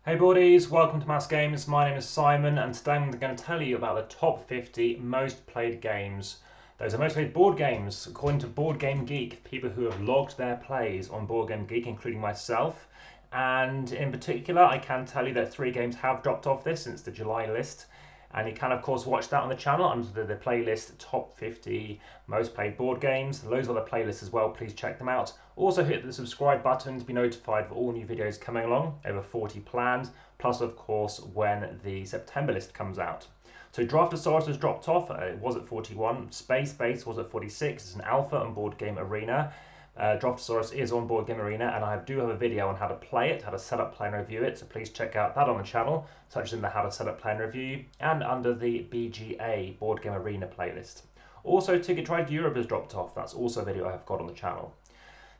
Hey buddies, welcome to Amass Games. My name is Simon and today I'm going to tell you about the top 50 most played games. Those are most played board games according to boardgamegeek, people who have logged their plays on boardgamegeek, including myself. And in particular, I can tell you that 3 games have dropped off this since the July list. And you can of course watch that on the channel under the playlist top 50 most played board games. Loads of other playlists as well, please check them out. Also hit the subscribe button to be notified of all new videos coming along, over 40 planned, plus of course when the September list comes out. So Draftosaurus has dropped off, it was at 41, Space Base was at 46, it's an alpha on Board Game Arena. Draftosaurus is on Board Game Arena and I do have a video on how to play it, how to set up, play and review it, so please check out that on the channel, such as in the how to set up, play and review, and under the BGA Board Game Arena playlist. Also Ticket to Ride Europe has dropped off, that's also a video I have got on the channel.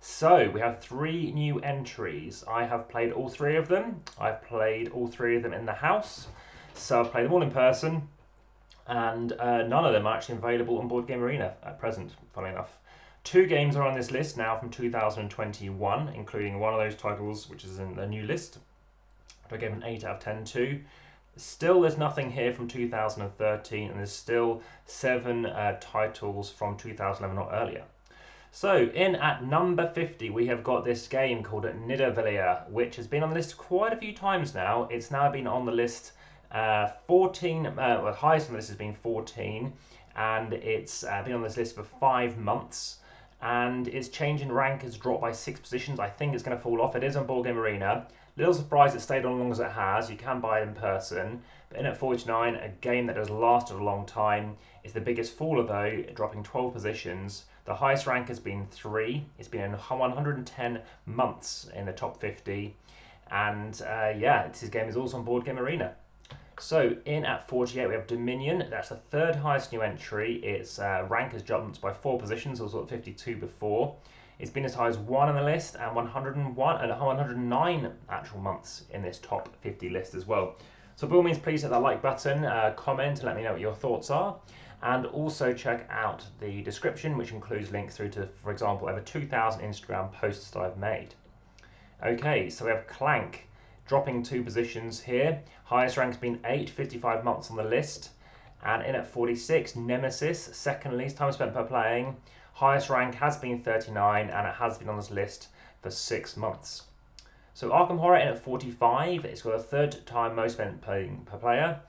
So we have 3 new entries. I have played all 3 of them. I've played all 3 of them in the house, so I've played them all in person, and none of them are actually available on Board Game Arena at present, funnily enough. 2 games are on this list now from 2021, including one of those titles which is in the new list, which I gave an 8 out of 10 to. Still there's nothing here from 2013 and there's still 7 titles from 2011 or earlier. So in at number 50 we have got this game called Nidavellir, which has been on the list quite a few times now. It's now been on the list 14, well, the highest on the list has been 14, and it's been on this list for 5 months. And its change in rank has dropped by 6 positions. I think it's going to fall off. It is on Board Game Arena. Little surprised it stayed on as long as it has. You can buy it in person. But in at 49, a game that has lasted a long time. It's the biggest faller though, dropping 12 positions. The highest rank has been 3. It's been in 110 months in the top 50. And yeah, this game is also on Board Game Arena. So in at 48 we have Dominion. That's the 3rd highest new entry. Its rank has jumped by 4 positions. It was at 52 before. It's been as high as 1 on the list and 101 and 109 actual months in this top 50 list as well. So by all means, please hit that like button, comment and let me know what your thoughts are. And also check out the description, which includes links through to, for example, over 2,000 Instagram posts that I've made. Okay, so we have Clank dropping 2 positions here. Highest rank's been 8, 55 months on the list. And in at 46, Nemesis, 2nd least time spent per playing. Highest rank has been 39 and it has been on this list for 6 months. So ARKHAM Horror in at 45, it's got a 3rd time most spent playing per player.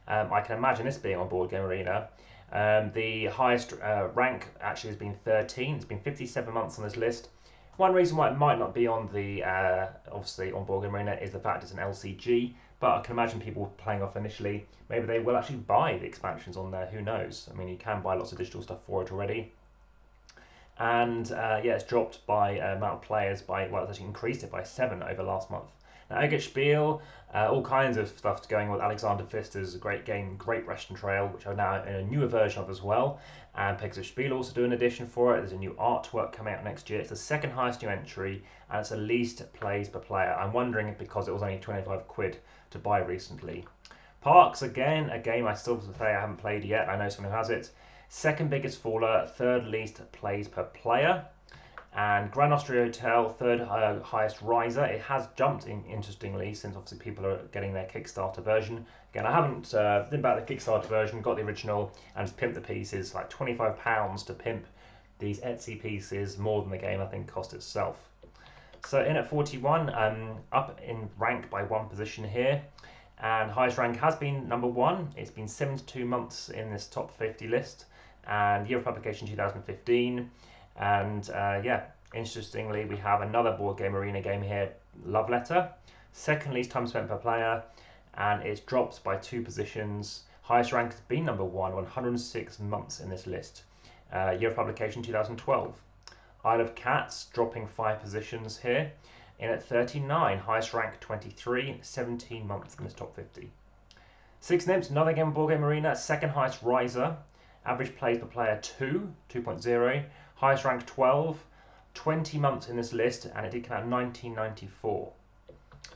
I can imagine this being on Board Game Arena. The highest rank actually has been 13, it's been 57 months on this list. One reason why it might not be on the, obviously on Board Game Arena is the fact it's an LCG, but I can imagine people playing off initially, maybe they will actually buy the expansions on there, who knows. I mean, you can buy lots of digital stuff for it already. And yeah, it's dropped by amount of players by, well, it's actually increased it by 7 over last month. Now, I get Spiel, all kinds of stuff going with Alexander Pfister's great game, Great Russian Trail, which are now in a newer version of as well. And Pegasus Spiel also do an edition for it. There's a new artwork coming out next year. It's the 2nd highest new entry, and it's the least plays per player. I'm wondering if because it was only 25 quid to buy recently. Parks, again, a game I still say I haven't played yet. I know someone who has it. 2nd biggest faller, 3rd least plays per player. And Grand Austria Hotel, 3rd highest riser. It has jumped in, interestingly, since obviously people are getting their Kickstarter version. Again, I haven't been about the Kickstarter version, got the original, and just pimped the pieces. Like £25 to pimp these Etsy pieces, more than the game I think cost itself. So in at 41, up in rank by 1 position here. And highest rank has been number 1. It's been 72 months in this top 50 list. And year of publication 2015. And yeah, interestingly, we have another Board Game Arena game here, Love Letter. 2nd least time spent per player, and it's dropped by 2 positions. Highest rank has been number 1, 106 months in this list. Year of publication 2012. Isle of Cats dropping 5 positions here. In at 39, highest rank 23, 17 months in this top 50. 6 Nips, another game on Board Game Arena, 2nd highest riser. Average plays per player 2.0. Highest rank 12, 20 months in this list, and it did come out in 1994.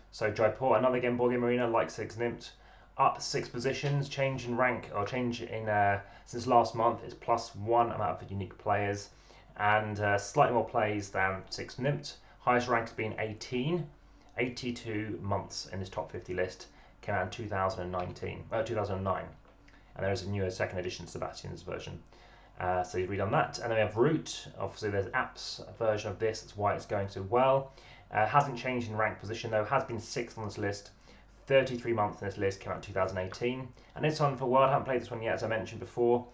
So Jaipur, another game Board Game Arena, like 6 Nimps, up 6 positions, change in rank, or change in since last month, it's +1 amount of unique players, and slightly more plays than 6 Nimps. Highest rank has been 18, 82 months in this top 50 list. Came out in 2009. And there is a newer second edition Sebastian's version. So you read on that. And then we have Root. Obviously there's apps version of this. That's why it's going so well. Hasn't changed in rank position though. Has been 6th on this list. 33 months in this list. Came out in 2018. And this one for World, I haven't played this one yet, as I mentioned before.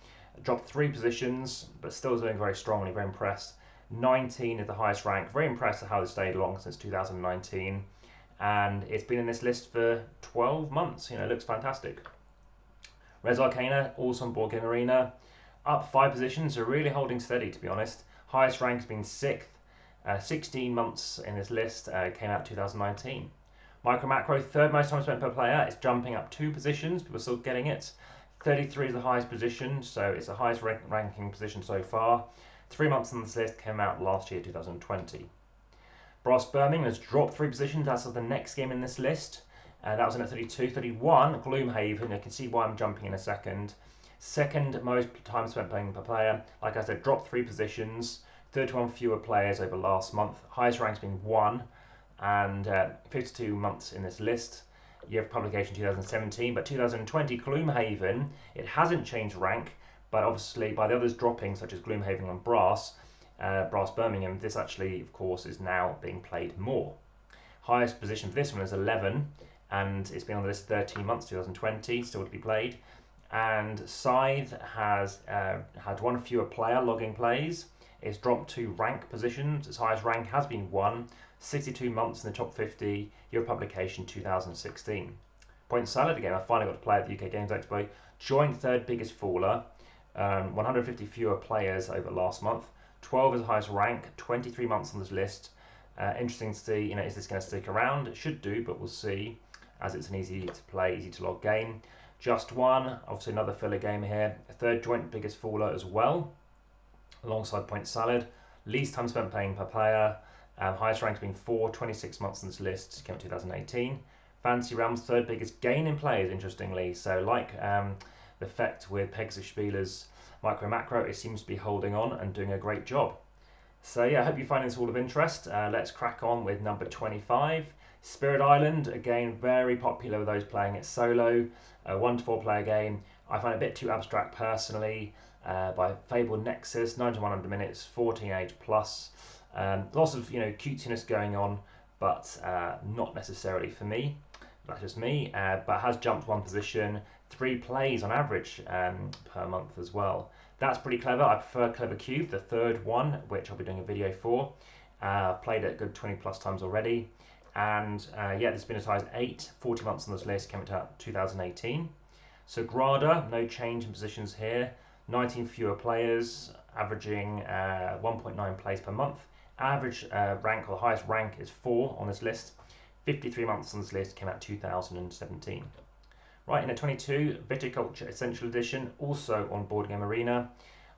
Dropped 3 positions, but still doing very strongly. Very impressed. 19 is the highest rank. Very impressed at how they stayed along since 2019. And it's been in this list for 12 months. You know, it looks fantastic. Res Arcana, also on Board Game Arena, up 5 positions, so really holding steady, to be honest. Highest rank has been 6th, 16 months in this list, came out 2019. Micro Macro, 3rd most time spent per player, it's jumping up 2 positions, people are still getting it. 33 is the highest position, so it's the highest ranking position so far. 3 months on this list, came out last year, 2020. Brass Birmingham has dropped 3 positions, that's the next game in this list. That was in at 32. 31, Gloomhaven, you can see why I'm jumping in a second. 2nd most time spent playing per player. Like I said, dropped 3 positions, 31 fewer players over last month. Highest ranks being 1, and 52 months in this list. Year of publication 2017, but 2020, Gloomhaven, it hasn't changed rank, but obviously by the others dropping, such as Gloomhaven and Brass Birmingham, this actually, of course, is now being played more. Highest position for this one is 11. And it's been on the list 13 months, 2020, still to be played. And Scythe has had 1 fewer player logging plays. It's dropped 2 rank positions. Its highest rank has been 1, 62 months in the top 50, year of publication 2016. Point Salad, again, I finally got to play at the UK Games Expo. Joint 3rd biggest faller, 150 fewer players over last month. 12 is the highest rank, 23 months on this list. Interesting to see, you know, is this going to stick around? It should do, but we'll see, as it's an easy to play, easy to log game. Just One, obviously another filler game here. 3rd joint biggest faller as well, alongside Point Salad. Least time spent playing per player. Highest rank being 4, 26 months on this list, came out 2018. Fantasy Realms, 3rd biggest gain in players, interestingly. So like the effect with Pegasus Spiele's Micro Macro, it seems to be holding on and doing a great job. So yeah, I hope you find this all of interest. Let's crack on with number 25. Spirit Island, again, very popular with those playing it solo. A 1 to 4 player game. I find it a bit too abstract personally. By Fabled Nexus, 9100 minutes, 14 age plus. Lots of, you know, cutesiness going on, but not necessarily for me. That's just me. But has jumped 1 position, 3 plays on average per month as well. That's pretty clever. I prefer Clever Cube, the 3rd one, which I'll be doing a video for. I've played it a good 20 plus times already. And yeah, there's been as high as 8, 40 months on this list, came out 2018. So Grada, no change in positions here. 19 fewer players, averaging 1.9 plays per month. Average rank, or the highest rank, is 4 on this list. 53 months on this list, came out 2017. Right, in at 22, Viticulture Essential Edition, also on Board Game Arena.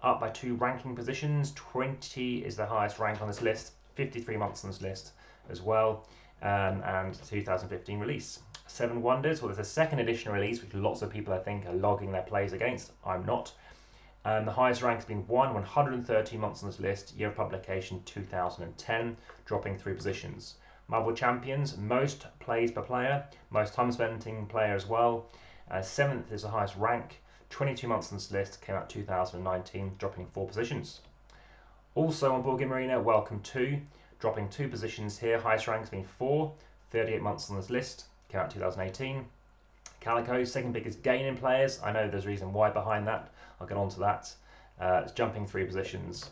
Up by 2 ranking positions. 20 is the highest rank on this list. 53 months on this list as well. And 2015 release. 7 Wonders, well, there's a 2nd edition release, which lots of people I think are logging their plays against. I'm not. The highest rank has been 130 months on this list, year of publication 2010, dropping 3 positions. Marvel Champions, most plays per player, most time spending player as well. 7th is the highest rank, 22 months on this list, came out 2019, dropping 4 positions. Also on Board Game Arena, Welcome 2, dropping 2 positions here. Highest rank has been 4, 38 months on this list, came out 2018. Calico, 2nd biggest gain in players. I know there's a reason why behind that. I'll get on to that. It's jumping 3 positions.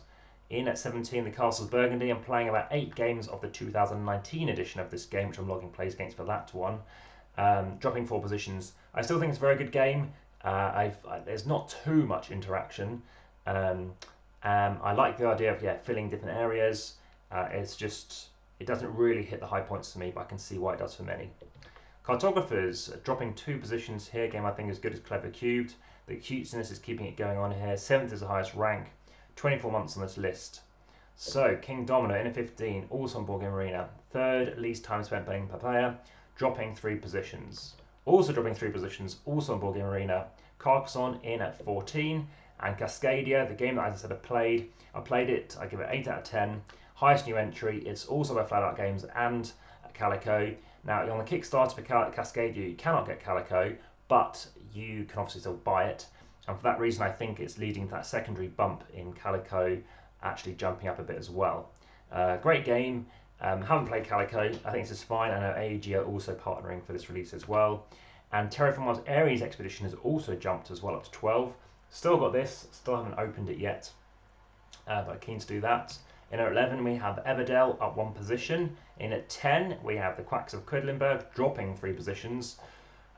In at 17, the Castles Burgundy. I'm playing about 8 games of the 2019 edition of this game, which I'm logging plays against for that one. Dropping 4 positions. I still think it's a very good game. There's not too much interaction. I like the idea of filling different areas. It's just, it doesn't really hit the high points for me, but I can see why it does for many. Cartographers, dropping 2 positions here. Game I think is good as Clever Cubed. The cutesiness is keeping it going on here. 7th is the highest rank. 24 months on this list. So, King Domino in at 15, also on Board Game Arena. 3rd least time spent playing per player, dropping 3 positions. Also dropping 3 positions, also on Board Game Arena. Carcassonne in at 14, and Cascadia, the game that, as I said, I played it, I give it 8 out of 10. Highest new entry. It's also by Flat Out Games and Calico. Now on the Kickstarter for Cascadia you cannot get Calico, but you can obviously still buy it, and for that reason I think it's leading to that secondary bump in Calico actually jumping up a bit as well. Great game. Haven't played Calico. I think this is fine. I know AEG are also partnering for this release as well. And Terraforming's Ares Expedition has also jumped as well up to 12. Still got this. Still haven't opened it yet, but keen to do that. In at 11 we have Everdell up 1 position. In at 10 we have the Quacks of Quedlinburg dropping 3 positions.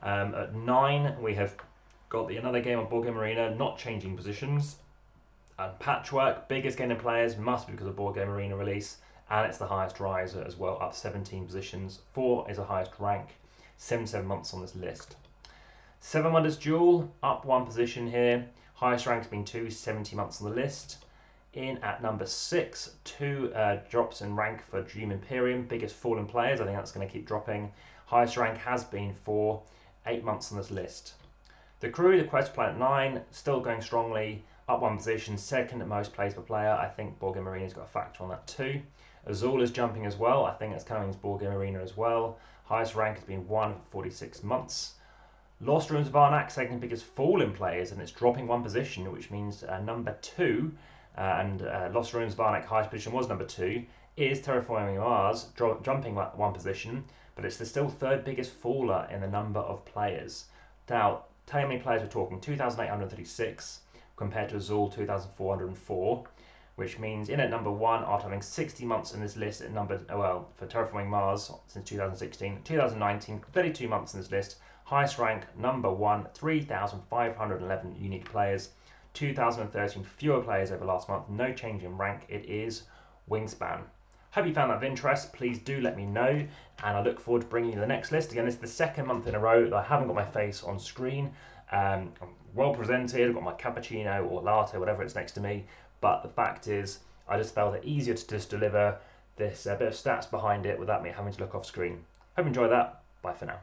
At 9 we have got another game on Board Game Arena not changing positions. And Patchwork, biggest gain in players, must be because of Board Game Arena release, and it's the highest riser as well, up 17 positions. 4 is the highest rank, 77 months on this list. Seven Wonders Duel, up 1 position here, highest rank has been 2, 70 months on the list. In at number 6, 2 drops in rank for Dream Imperium, biggest fall in players, I think that's going to keep dropping. Highest rank has been 4, 8 months on this list. The Crew, the Quest Planet 9, still going strongly, up 1 position, second most plays per player. I think Board Game Arena's got a factor on that too. Azul is jumping as well. I think it's coming to Board Game Arena as well. Highest rank has been 1 for 46 months. Lost Ruins of Arnak, second biggest fall in players, and it's dropping 1 position, which means number 2, and Lost Ruins of Arnak, highest position was number 2, is Terraforming Mars, jumping 1 position, but it's the still 3rd biggest faller in the number of players. Now, tell you how many players we're talking, 2,836 compared to Azul 2,404, which means in at number 1, after having 60 months in this list, at for Terraforming Mars since 2016, 2019, 32 months in this list, highest rank number 1, 3,511 unique players, 2013 fewer players over last month, no change in rank, it is Wingspan. Hope you found that of interest. Please do let me know, and I look forward to bringing you the next list. Again, this is the 2nd month in a row that I haven't got my face on screen. I'm well presented, I've got my cappuccino or latte, whatever it's next to me, but the fact is I just felt it easier to just deliver this bit of stats behind it without me having to look off screen. Hope you enjoy that. Bye for now.